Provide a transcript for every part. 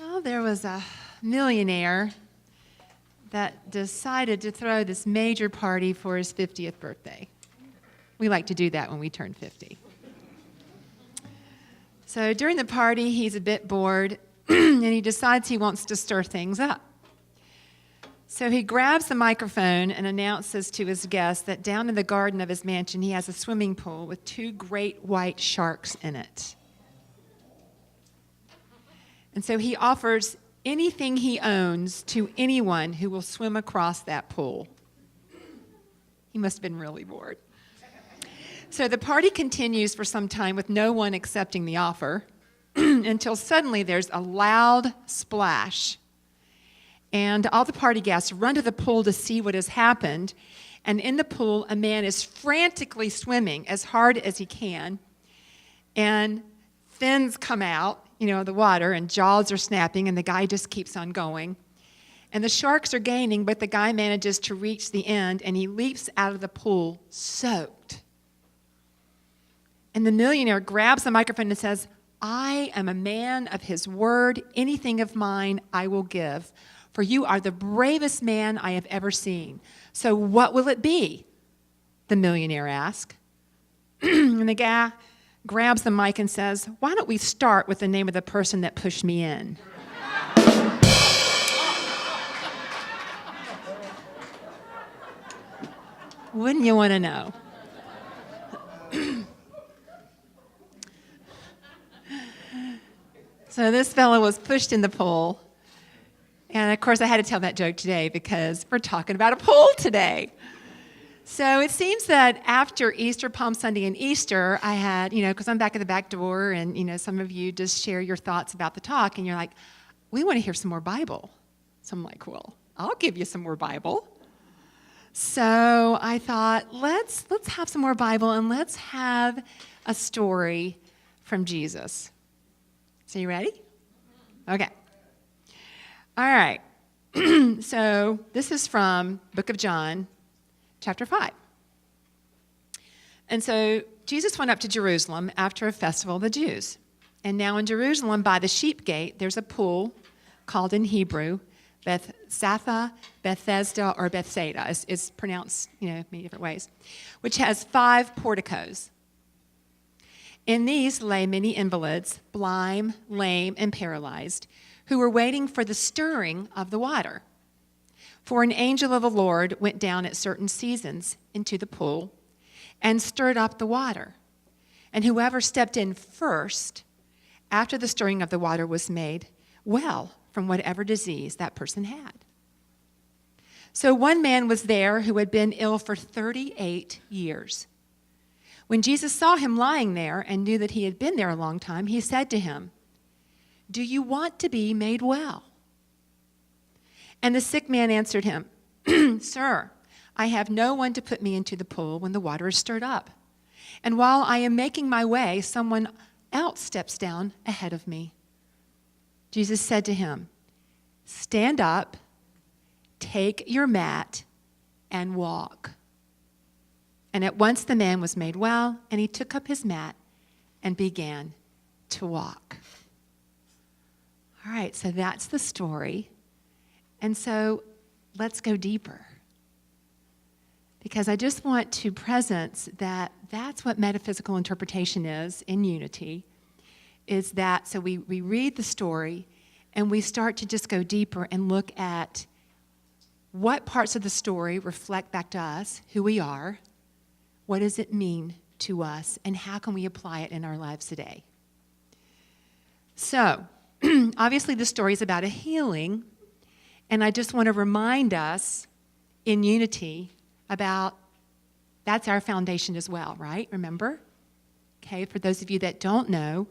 Well, there was a millionaire that decided to throw this major party for his 50th birthday. We like to do that when we turn 50. So during the party, he's a bit bored, and he decides he wants to stir things up. So he grabs the microphone and announces to his guests that down in the garden of his mansion, he has a swimming pool with 2 great white sharks in it. And so he offers anything he owns to anyone who will swim across that pool. He must have been really bored. So the party continues for some time with no one accepting the offer until suddenly there's a loud splash. And all the party guests run to the pool to see what has happened. And in the pool, a man is frantically swimming as hard as he can. And fins come out, of the water, and jaws are snapping, and the guy just keeps on going. And the sharks are gaining, but the guy manages to reach the end, and he leaps out of the pool soaked. And the millionaire grabs the microphone and says, "I am a man of his word. Anything of mine I will give. For you are the bravest man I have ever seen. So what will it be?" the millionaire asked. And the guy grabs the mic and says, "Why don't we start with the name of the person that pushed me in?" Wouldn't you want to know? So this fellow was pushed in the pool. And of course, I had to tell that joke today because we're talking about a pool today. So it seems that after Easter, Palm Sunday, and Easter, I had, because I'm back at the back door, and, some of you just share your thoughts about the talk, and you're like, "We want to hear some more Bible." So I'm like, "Well, I'll give you some more Bible." So I thought, let's have some more Bible, and let's have a story from Jesus. So you ready? Okay. All right. So this is from Book of John, chapter 5. And so Jesus went up to Jerusalem after a festival of the Jews. And now in Jerusalem by the sheep gate, there's a pool called in Hebrew Bethesda, or Bethsaida. It's pronounced, many different ways, which has 5 porticos. In these lay many invalids, blind, lame, and paralyzed, who were waiting for the stirring of the water. For an angel of the Lord went down at certain seasons into the pool and stirred up the water. And whoever stepped in first, after the stirring of the water was made well from whatever disease that person had. So one man was there who had been ill for 38 years. When Jesus saw him lying there and knew that he had been there a long time, he said to him, "Do you want to be made well?" And the sick man answered him, "Sir, I have no one to put me into the pool when the water is stirred up. And while I am making my way, someone else steps down ahead of me." Jesus said to him, "Stand up, take your mat, and walk." And at once the man was made well, and he took up his mat and began to walk. All right, so that's the story. And so let's go deeper. Because I just want to presence that that's what metaphysical interpretation is in unity, is that, so we read the story and we start to just go deeper and look at what parts of the story reflect back to us, who we are, what does it mean to us, and how can we apply it in our lives today. So, obviously the story is about a healing, and I just want to remind us in unity about that's our foundation as well, right? Remember? Okay, for those of you that don't know,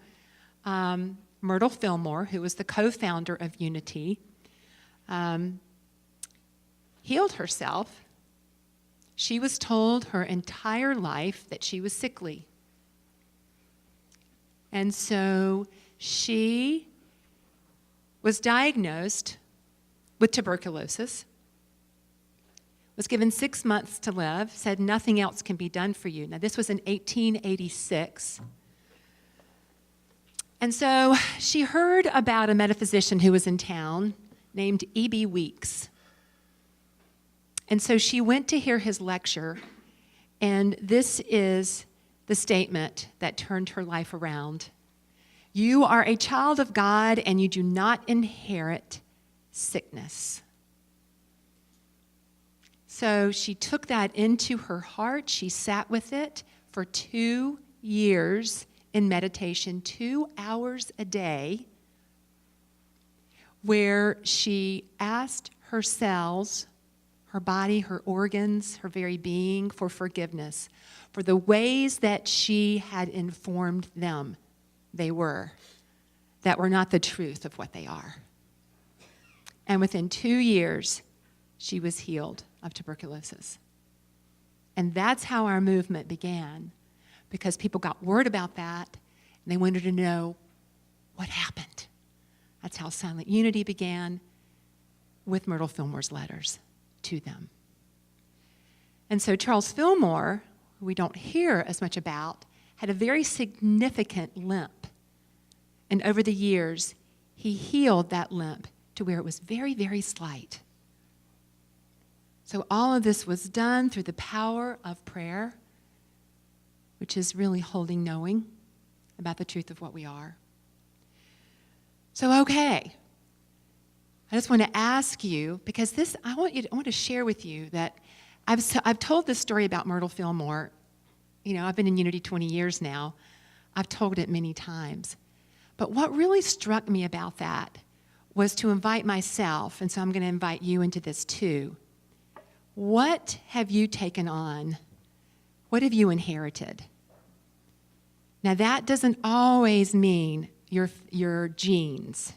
Myrtle Fillmore, who was the co-founder of Unity, healed herself. She was told her entire life that she was sickly. And so she was diagnosed with tuberculosis, was given 6 months to live, said nothing else can be done for you. Now, this was in 1886. And so she heard about a metaphysician who was in town named E.B. Weeks. And so she went to hear his lecture, and this is the statement that turned her life around. You are a child of God, and you do not inherit sickness. So she took that into her heart. She sat with it for 2 years in meditation, 2 hours a day, where she asked her cells, her body, her organs, her very being for forgiveness for the ways that she had informed them that were not the truth of what they are. And within 2 years, she was healed of tuberculosis. And that's how our movement began, because people got word about that, and they wanted to know what happened. That's how Silent Unity began, with Myrtle Fillmore's letters to them. And so Charles Fillmore, who we don't hear as much about, had a very significant limp. And over the years, he healed that limp to where it was very, very slight. So all of this was done through the power of prayer, which is really holding knowing about the truth of what we are. So, okay, I just want to ask you, because I want to share with you that I've told this story about Myrtle Fillmore. You know, I've been in Unity 20 years now. I've told it many times. But what really struck me about that was to invite myself, and so I'm going to invite you into this too. What have you taken on? What have you inherited? Now, that doesn't always mean your genes,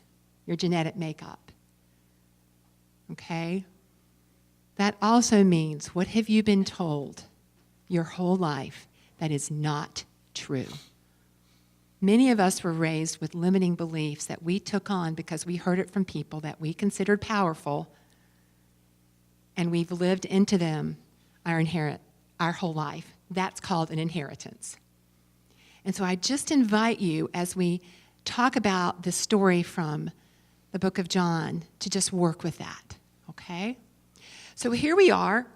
your genetic makeup. Okay? That also means, what have you been told your whole life that is not true? Many of us were raised with limiting beliefs that we took on because we heard it from people that we considered powerful, and we've lived into them our whole life. That's called an inheritance. And so I just invite you, as we talk about this story from the book of John, to just work with that, okay? So here we are,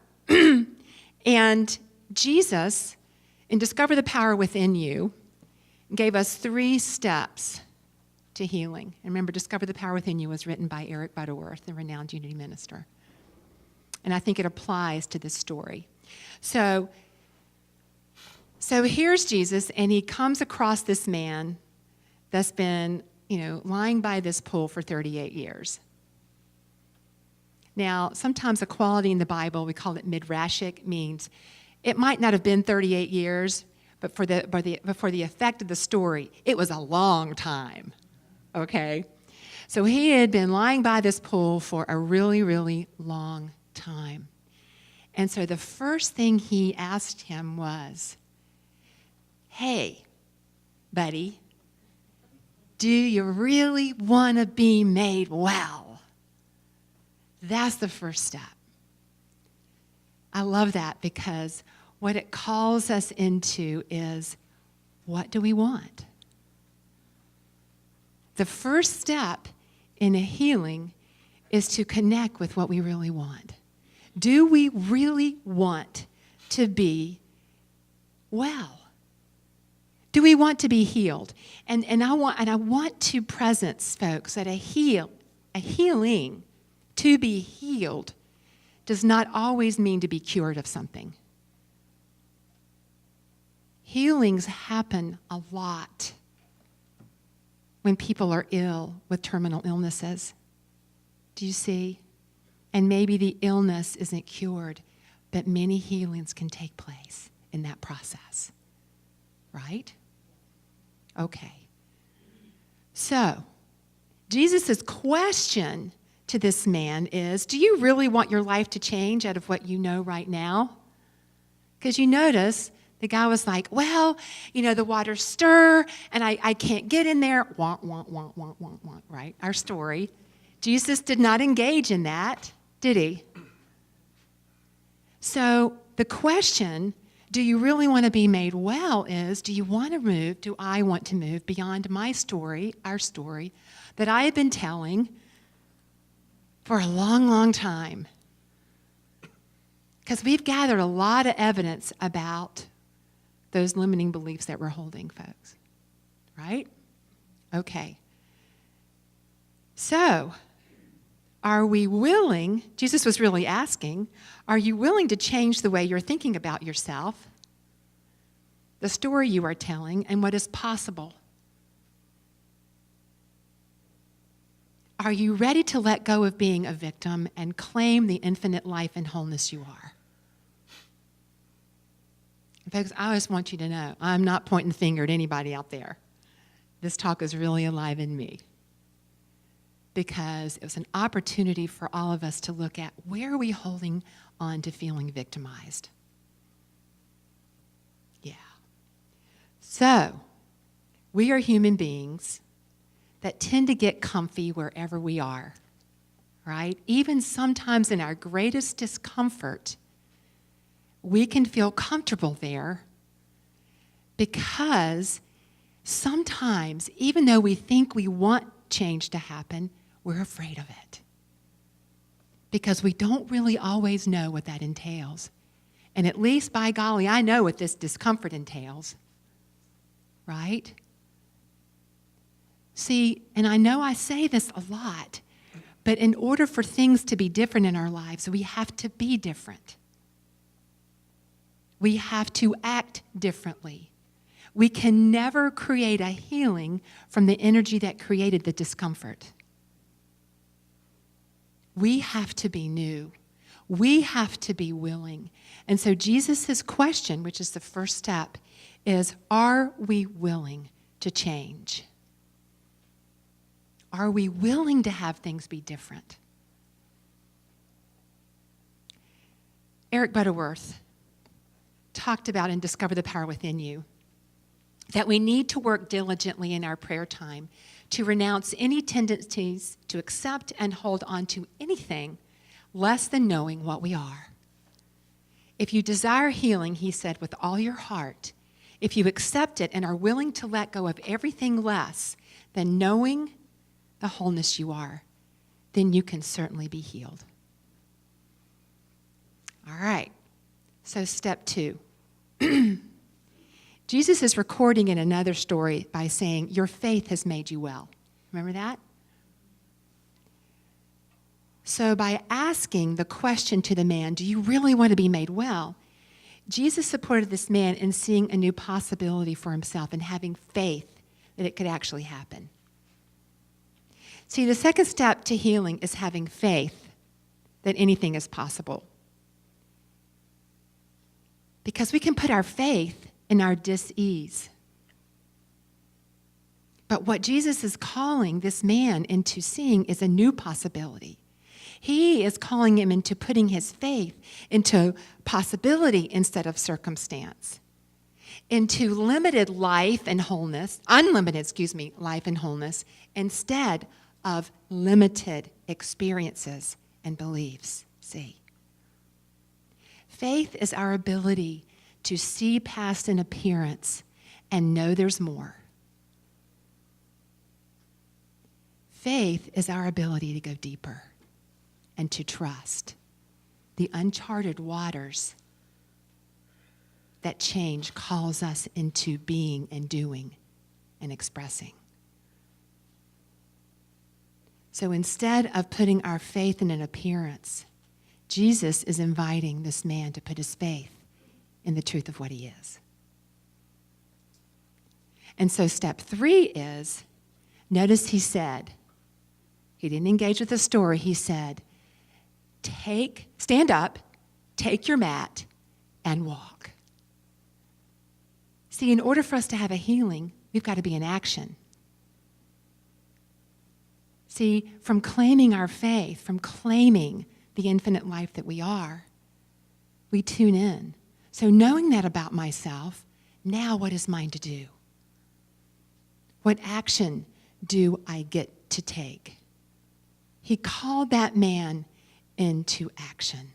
and Jesus, in Discover the Power Within You, gave us 3 steps to healing. And remember, Discover the Power Within You was written by Eric Butterworth, the renowned Unity minister. And I think it applies to this story. So here's Jesus, and he comes across this man that's been, lying by this pool for 38 years. Now, sometimes a quality in the Bible, we call it midrashic, means it might not have been 38 years, but for the effect of the story, it was a long time, okay? So he had been lying by this pool for a really, really long time. And so the first thing he asked him was, hey, buddy, do you really want to be made well? That's the first step. I love that, because what it calls us into is, what do we want? The first step in a healing is to connect with what we really want. Do we really want to be well? Do we want to be healed? And I want to presence, folks, that a healing, to be healed, does not always mean to be cured of something. Healings happen a lot when people are ill with terminal illnesses. Do you see? And maybe the illness isn't cured, but many healings can take place in that process. Right? Okay. So, Jesus' question to this man is, do you really want your life to change out of what you know right now? Because you notice the guy was like, well, the waters stir, and I can't get in there. Want, right? Our story. Jesus did not engage in that, did he? So the question Do you really want to be made well is, do you want to move, do I want to move beyond my story, our story, that I have been telling for a long, long time? Because we've gathered a lot of evidence about those limiting beliefs that we're holding, folks. Right? Okay. So, are we willing, Jesus was really asking, are you willing to change the way you're thinking about yourself, the story you are telling, and what is possible? Are you ready to let go of being a victim and claim the infinite life and wholeness you are? Folks, I just want you to know, I'm not pointing the finger at anybody out there. This talk is really alive in me, because it was an opportunity for all of us to look at, where are we holding on to feeling victimized? Yeah. So, we are human beings that tend to get comfy wherever we are, right? Even sometimes in our greatest discomfort, we can feel comfortable there, because sometimes, even though we think we want change to happen, we're afraid of it, because we don't really always know what that entails. And at least, by golly, I know what this discomfort entails, right? See, and I know I say this a lot, but in order for things to be different in our lives, we have to be different. We have to act differently. We can never create a healing from the energy that created the discomfort. We have to be new. We have to be willing. And so Jesus' question, which is the first step, is, are we willing to change? Are we willing to have things be different? Eric Butterworth talked about in Discover the Power Within You that we need to work diligently in our prayer time to renounce any tendencies to accept and hold on to anything less than knowing what we are. If you desire healing, he said, with all your heart, if you accept it and are willing to let go of everything less than knowing the wholeness you are, then you can certainly be healed. All right, so step 2. Jesus is recording in another story by saying, your faith has made you well. Remember that? So by asking the question to the man, do you really want to be made well? Jesus supported this man in seeing a new possibility for himself and having faith that it could actually happen. See, the second step to healing is having faith that anything is possible. Because we can put our faith in our dis-ease. But what Jesus is calling this man into seeing is a new possibility. He is calling him into putting his faith into possibility instead of circumstance, into limited life and wholeness, unlimited, life and wholeness, instead of limited experiences and beliefs. See? Faith is our ability to see past an appearance and know there's more. Faith is our ability to go deeper and to trust the uncharted waters that change calls us into being and doing and expressing. So instead of putting our faith in an appearance, Jesus is inviting this man to put his faith in the truth of what he is. And so step 3 is, notice he said, he didn't engage with the story, he said, stand up, take your mat, and walk. See, in order for us to have a healing, we've got to be in action. See, from claiming our faith, from claiming the infinite life that we are, we tune in. So knowing that about myself, now what is mine to do? What action do I get to take? He called that man into action.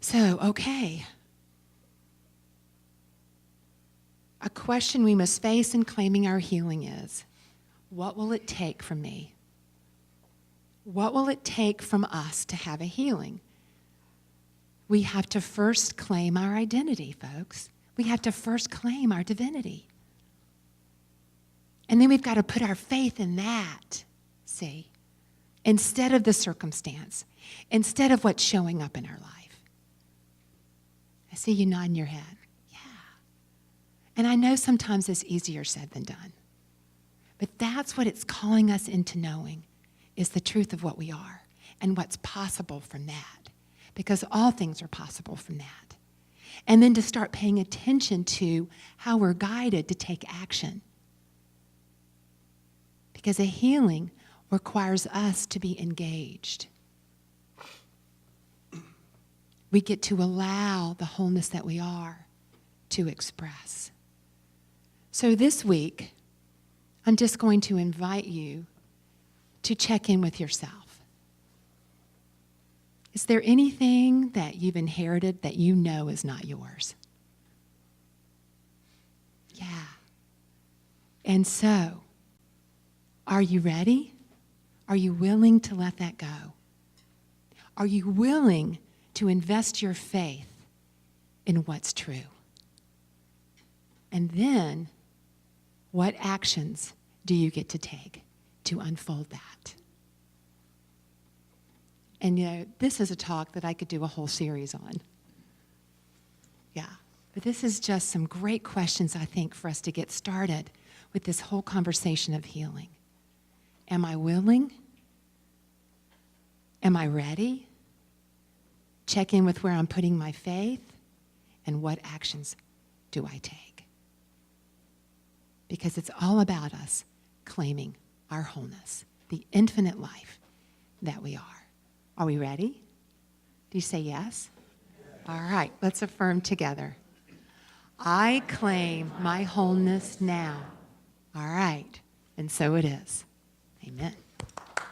So, okay. A question we must face in claiming our healing is, what will it take from me? What will it take from us to have a healing? We have to first claim our identity, folks. We have to first claim our divinity. And then we've got to put our faith in that, see, instead of the circumstance, instead of what's showing up in our life. I see you nodding your head. Yeah. And I know sometimes it's easier said than done. But that's what it's calling us into knowing, is the truth of what we are and what's possible from that. Because all things are possible from that. And then to start paying attention to how we're guided to take action. Because a healing requires us to be engaged. We get to allow the wholeness that we are to express. So this week, I'm just going to invite you to check in with yourself. Is there anything that you've inherited that you know is not yours? Yeah. And so, are you ready? Are you willing to let that go? Are you willing to invest your faith in what's true? And then, what actions do you get to take to unfold that? And this is a talk that I could do a whole series on. Yeah, but this is just some great questions, I think, for us to get started with this whole conversation of healing. Am I willing? Am I ready? Check in with where I'm putting my faith, and what actions do I take? Because it's all about us claiming our wholeness, the infinite life that we are. Are we ready? Do you say yes? All right, let's affirm together. I claim my wholeness now. All right, and so it is. Amen.